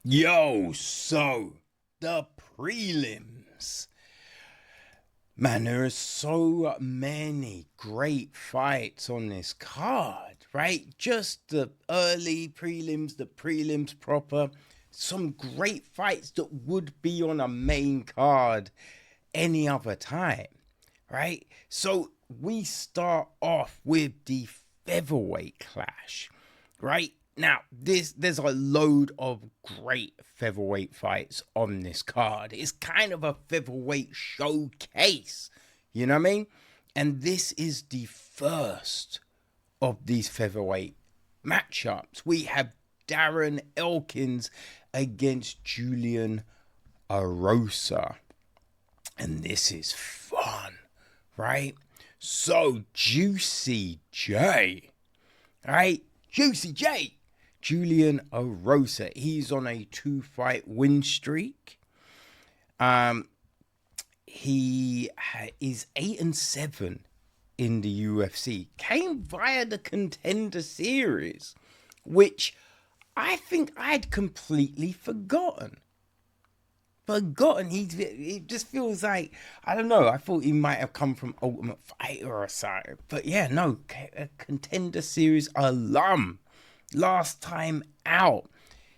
So the prelims. Man, there are so many great fights on this card, right? Just the early prelims, the prelims proper. Some great fights that would be on a main card any other time, right? So we start off with the featherweight clash, right? Now, there's a load of great featherweight fights on this card. It's kind of a featherweight showcase, you know what I mean? And this is the first of these featherweight matchups. We have Darren Elkins against Julian Erosa. And this is fun, right? So, Juicy J, right? Juicy J, Julian Erosa. He's on a 2-fight win streak. He is 8-7 in the UFC. Came via the Contender Series, which I think I'd completely forgotten. It just feels like, I don't know, I thought he might have come from Ultimate Fighter or something. But yeah, no, a Contender Series alum. Last time out,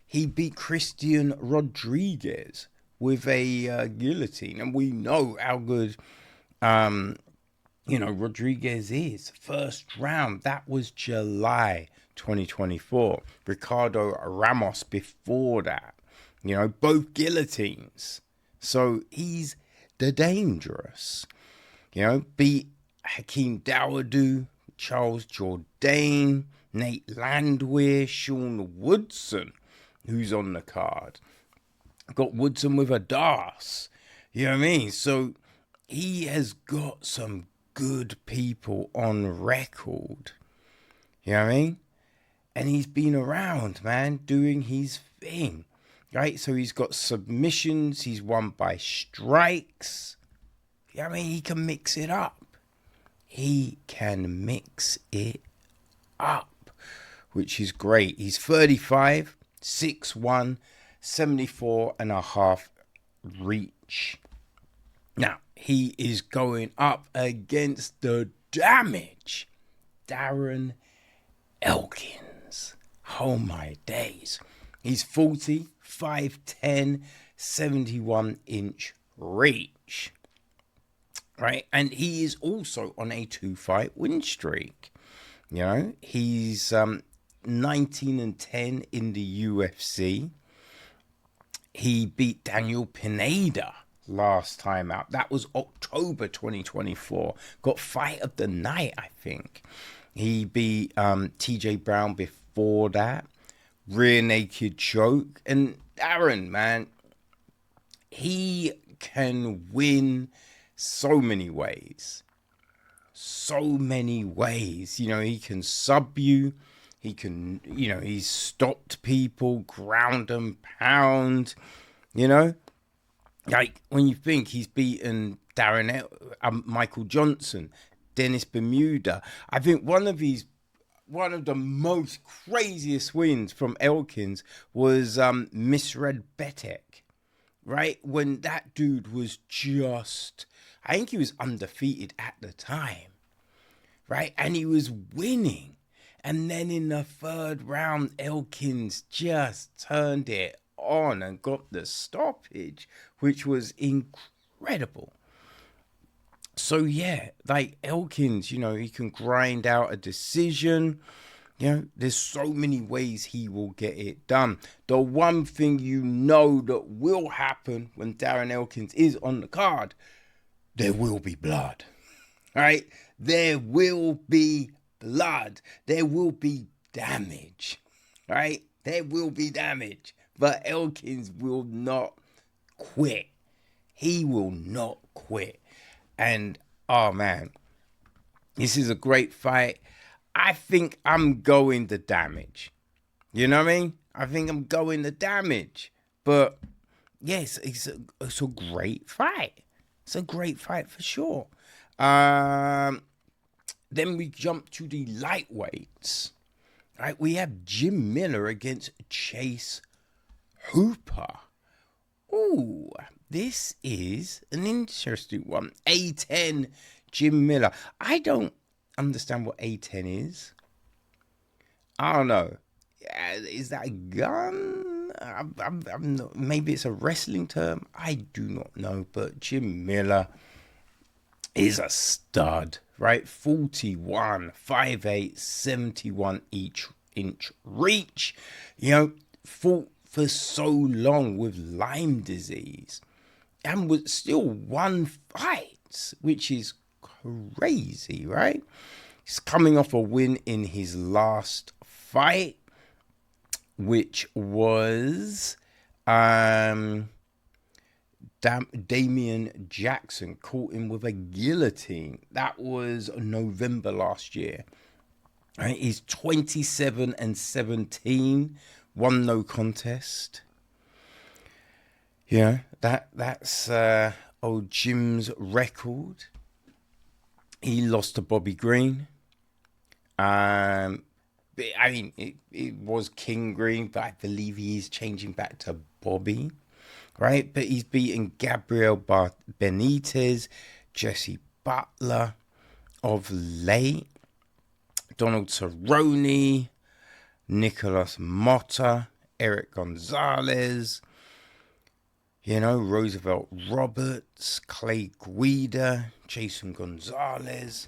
he beat Christian Rodriguez with a guillotine. And we know how good, Rodriguez is. First round, that was July 2024. Ricardo Ramos before that. Both guillotines. So he's the dangerous. Beat Hakeem Dawodu, Charles Jourdain, Nate Landwehr, Sean Woodson, who's on the card. Got Woodson with a DAS. You know what I mean? So he has got some good people on record. You know what I mean? And he's been around, man, doing his thing. Right, so he's got submissions. He's won by strikes. I mean, he can mix it up. He can mix it up, which is great. He's 35, 6'1", 74.5 reach. Now, he is going up against the damage, Darren Elkins. Oh, my days. He's 40, 5'10", 71-inch reach. Right? And he is also on a 2-fight win streak. He's 19-10 in the UFC. He beat Daniel Pineda last time out. That was October 2024. Got fight of the night, I think. He beat TJ Brown before that. Rear naked choke. And Darren, man, he can win so many ways. He can sub you. He can, he's stopped people, ground and pound. Like when you think he's beaten Michael Johnson, Dennis Bermuda. I think one of the most craziest wins from Elkins was Misred Betek, right? When that dude was I think he was undefeated at the time, right? And he was winning. And then in the third round, Elkins just turned it on and got the stoppage, which was incredible. So yeah, like Elkins, he can grind out a decision. There's so many ways he will get it done. The one thing that will happen when Darren Elkins is on the card, there will be blood. Right? There will be blood. There will be damage. Right? There will be damage. But Elkins will not quit. He will not quit. And, oh man, this is a great fight. I think I'm going the damage. You know what I mean? I think I'm going the damage. But, yes, it's a great fight. It's a great fight for sure. Then we jump to the lightweights. Right? We have Jim Miller against Chase Hooper. Ooh, this is an interesting one. A10, Jim Miller. I don't understand what A10 is. I don't know. Is that a gun? I'm not, maybe it's a wrestling term. I do not know. But Jim Miller is a stud, right? 41, 5'8", 71 inch reach. You know, fought for so long with Lyme disease and was still won fights, which is crazy, right? He's coming off a win in his last fight, which was Damian Jackson caught him with a guillotine. That was November last year. Right, he's 27-17, won no contest. Yeah, that's old Jim's record. He lost to Bobby Green. I mean, it was King Green, but I believe he is changing back to Bobby, right? But he's beaten Gabriel Benitez, Jesse Butler of late, Donald Cerrone, Nicholas Motta, Eric Gonzalez, you know, Roosevelt Roberts, Clay Guida, Jason Gonzalez.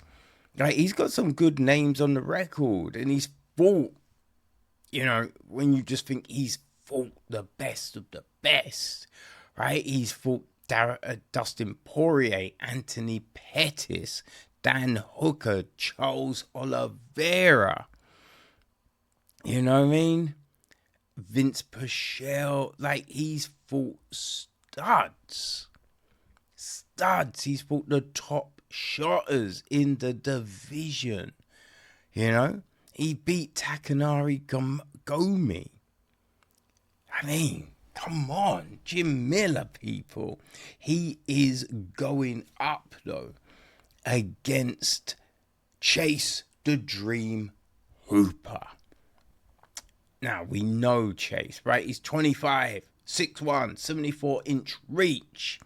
Like, he's got some good names on the record, and he's fought, you know, when you just think he's fought the best of the best, right? He's fought Dustin Poirier, Anthony Pettis, Dan Hooker, Charles Oliveira. You know what I mean? Vince Pichel. Like, he's fought studs. He's fought the top shotters in the division. You know? He beat Takanori Gomi. I mean, come on. Jim Miller, people. He is going up, though, against Chase the Dream Hooper. Now, we know Chase, right? He's 25, 6'1", 74-inch reach.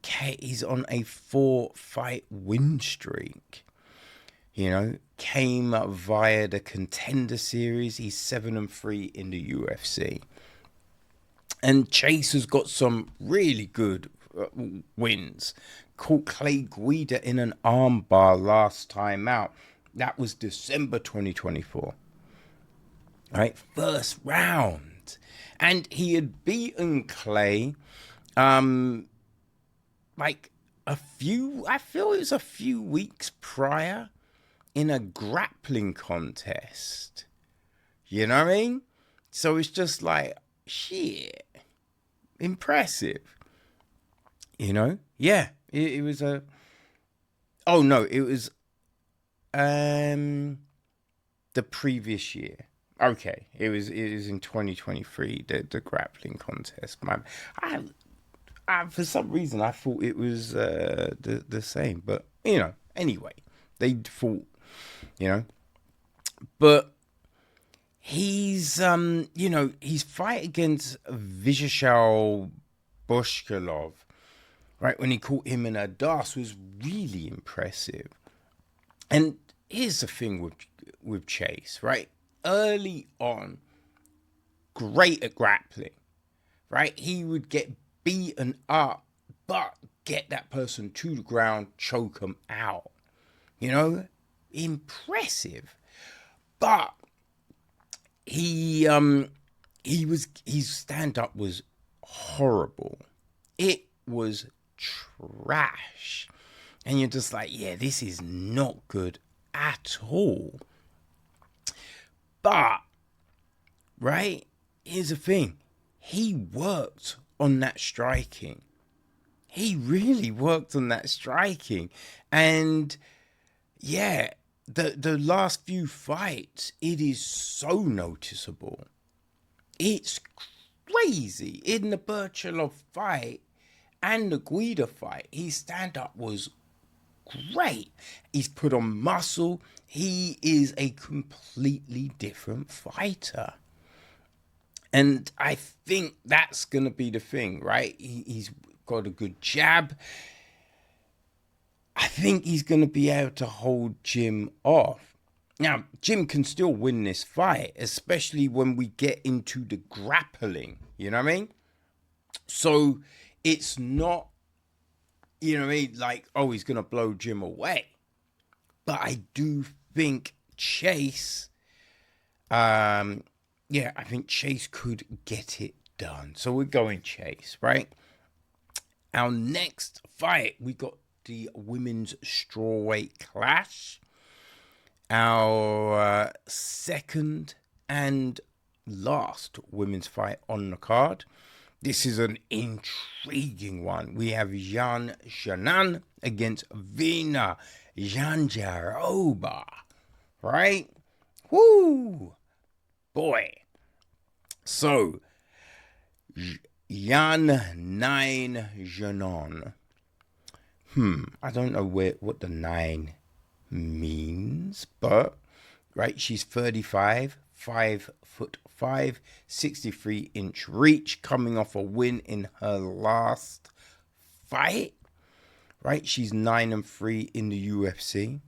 He's on a 4-fight win streak. You know, came via the Contender Series. He's 7-3 in the UFC. And Chase has got some really good wins. Caught Clay Guida in an armbar last time out. That was December 2024. Right, first round. And he had beaten Clay like I feel it was a few weeks prior in a grappling contest. You know what I mean? So it's just like, shit, impressive. You know? Yeah, it was a... Oh, no, it was the previous year. Okay, it was in 2023, the grappling contest. Man, I for some reason I thought it was the same, but you know, anyway, they fought, you know, but he's you know, his fight against Vyacheslav Boshkalov, right, when he caught him in a dust was really impressive. And here's the thing with Chase, right? Early on, great at grappling, right? He would get beaten up, but get that person to the ground, choke them out. You know, impressive. But his stand-up was horrible. It was trash. And you're just like, yeah, this is not good at all. But, right, here's the thing. He worked on that striking. He really worked on that striking. And, yeah, the last few fights, it is so noticeable. It's crazy. In the Birchelov fight and the Guida fight, his stand-up was great. He's put on muscle. He is a completely different fighter. And I think that's going to be the thing, right? He's got a good jab. I think he's going to be able to hold Jim off. Now, Jim can still win this fight, especially when we get into the grappling. You know what I mean? So it's not, you know what I mean, like, oh, he's going to blow Jim away. But I do think Chase, I think Chase could get it done. So we're going Chase, right? Our next fight, we got the women's strawweight clash. Our second and last women's fight on the card. This is an intriguing one. We have Xiaonan against Virna Jandiroba, right? Woo! Boy. So, Xiaonan. I don't know what the 9 means, but, right, she's 35, 5'5", 63-inch reach, coming off a win in her last fight, right? She's 9-3 in the UFC.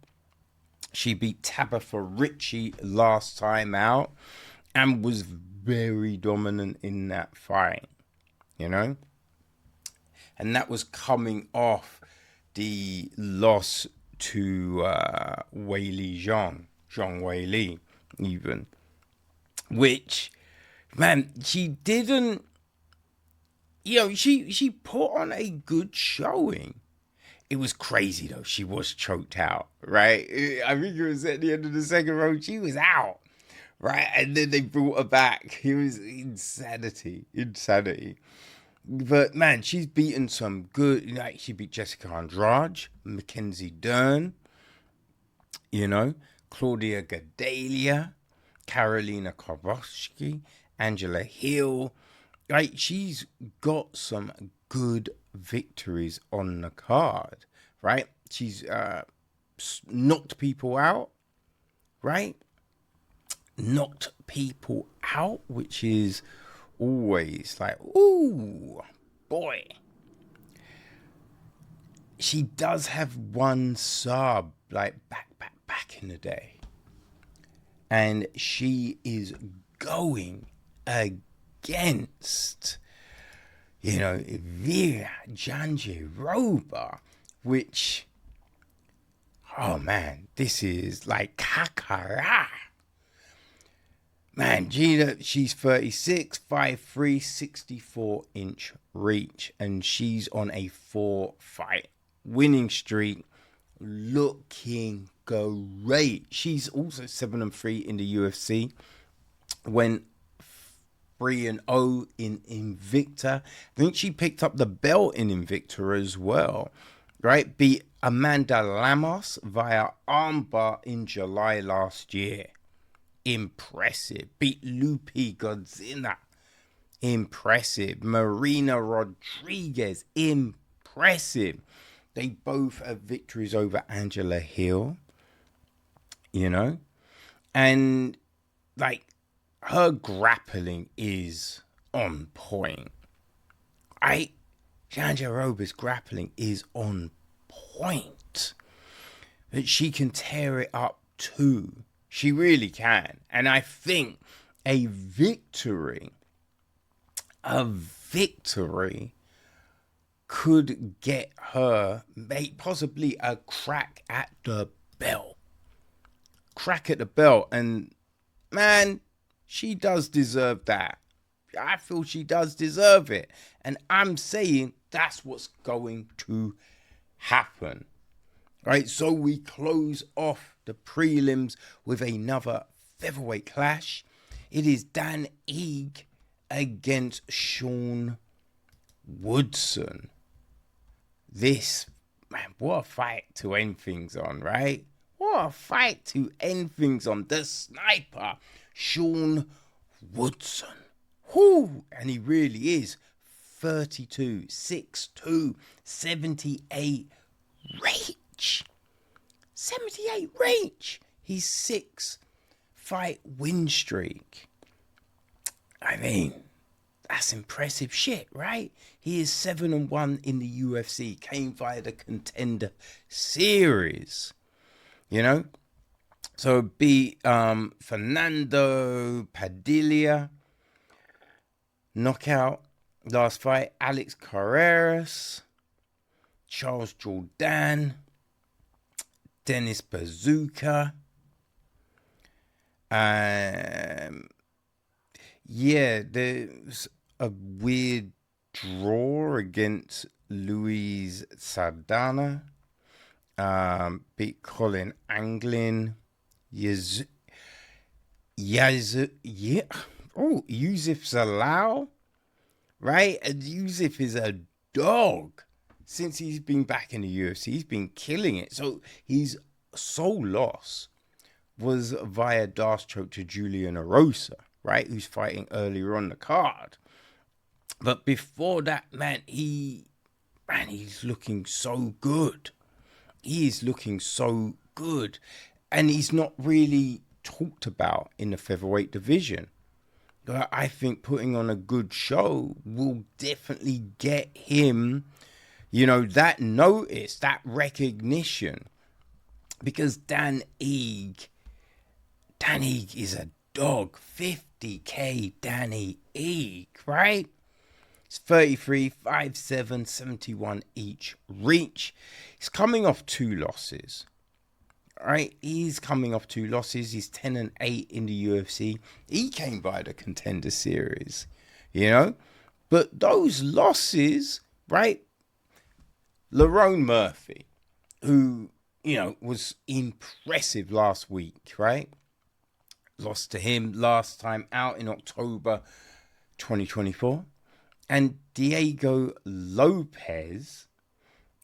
She beat Tabitha Ritchie last time out and was very dominant in that fight, you know? And that was coming off the loss to Weili Zhang Weili, even. Which, man, she didn't, she put on a good showing. It was crazy, though. She was choked out, right? I think it was at the end of the second round. She was out, right? And then they brought her back. It was insanity. But, man, she's beaten some good, like, she beat Jessica Andrade, Mackenzie Dern, Claudia Gadelha, Karolina Kowalski, Angela Hill. Right, she's got some good victories on the card, right? She's knocked people out, right? Knocked people out, which is always like, ooh, boy. She does have one sub, like back in the day. And she is going against, Virna Jandiroba, which, oh man, this is like kakara. Man, Gina, she's 36, 5'3", 64-inch reach, and she's on a 4-fight winning streak, looking great. She's also 7-3 in the UFC. Went 3-0 in Invicta. I think she picked up the belt in Invicta as well, right? Beat Amanda Lemos via armbar in July last year. Impressive. Beat Lupe Godzilla. Impressive. Marina Rodriguez. Impressive. They both have victories over Angela Hill, and like her grappling is on point. Jandiroba's grappling is on point. But she can tear it up too. She really can. And I think a victory could get her possibly a crack at the belt. And man, she does deserve that. I feel she does deserve it. And I'm saying that's what's going to happen. Right, so we close off the prelims with another featherweight clash. It is Dan Ige against Sean Woodson. This, man, what a fight to end things on, right? What a fight to end things on. The sniper, Sean Woodson. Whoo! And he really is 32, 6'2", 78 reach. 78 reach. He's 6-fight win streak. I mean, that's impressive shit, right? He is 7-1 in the UFC, came via the Contender Series, you know? So beat Fernando Padilla, knockout, last fight, Alex Carreras, Charles Jourdain, Dennis Bazooka. Yeah, there's a weird draw against Luis Sardana. Beat Colin Anglin. Yusuf Zalal. Right? And Yusuf is a dog. Since he's been back in the UFC, he's been killing it. So his sole loss was via Darce choke to Julian Erosa, right? Who's fighting earlier on the card. But before that, he's looking so good. He is looking so good. And he's not really talked about in the featherweight division. I think putting on a good show will definitely get him, that notice, that recognition. Because Dan Ige is a dog. 50k Danny Ige, right? It's 33, 5'7", 71 each reach. He's coming off 2 losses. Right? He's coming off 2 losses. He's 10-8 in the UFC. He came by the Contender Series, But those losses, right? Lerone Murphy, who, was impressive last week, right? Lost to him last time out in October 2024. And Diego Lopez,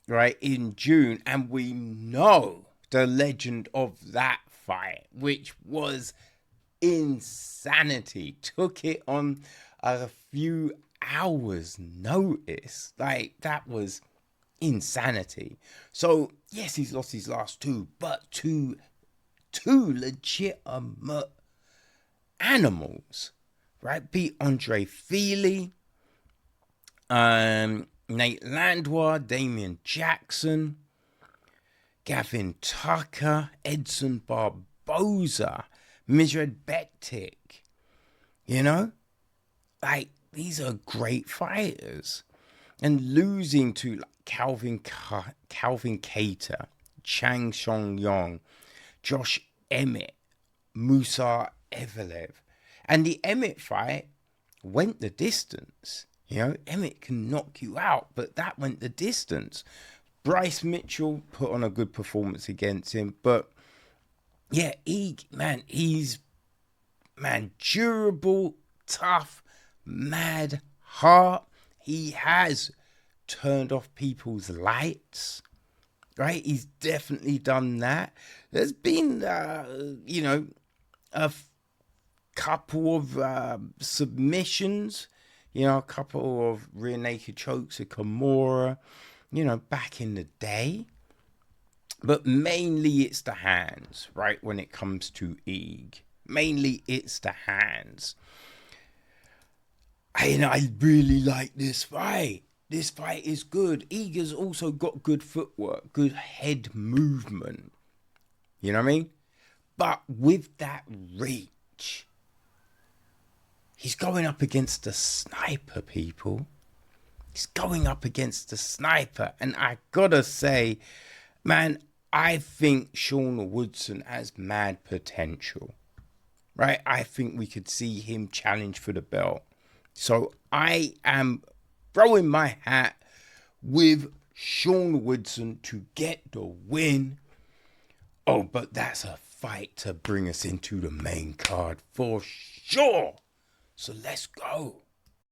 right, in June. And we know the legend of that fight, which was insanity. Took it on a few hours' notice. Like, that was insanity. So, yes, he's lost his last 2, but two legitimate animals, right? Beat Andre Feely, Nate Landwehr, Damian Jackson, Gavin Tucker, Edson Barboza, Mizred Bektik. Like, these are great fighters. And losing to Calvin Kattar, Chang Song Yong, Josh Emmett, Musa Evelev. And the Emmett fight went the distance. Emmett can knock you out, but that went the distance. Bryce Mitchell put on a good performance against him. But, yeah, he's durable, tough, mad heart. He has turned off people's lights, right? He's definitely done that. There's been, a couple of submissions, a couple of rear naked chokes at Kimura, back in the day. But mainly it's the hands, right, when it comes to Ige. Mainly it's the hands. I really like this fight. This fight is good. Ige's also got good footwork, good head movement. You know what I mean? But with that reach, he's going up against a sniper, people. He's going up against a sniper. And I gotta say, man, I think Sean Woodson has mad potential. Right? I think we could see him challenge for the belt. So I am throwing my hat with Sean Woodson to get the win. Oh, but that's a fight to bring us into the main card for sure. So let's go.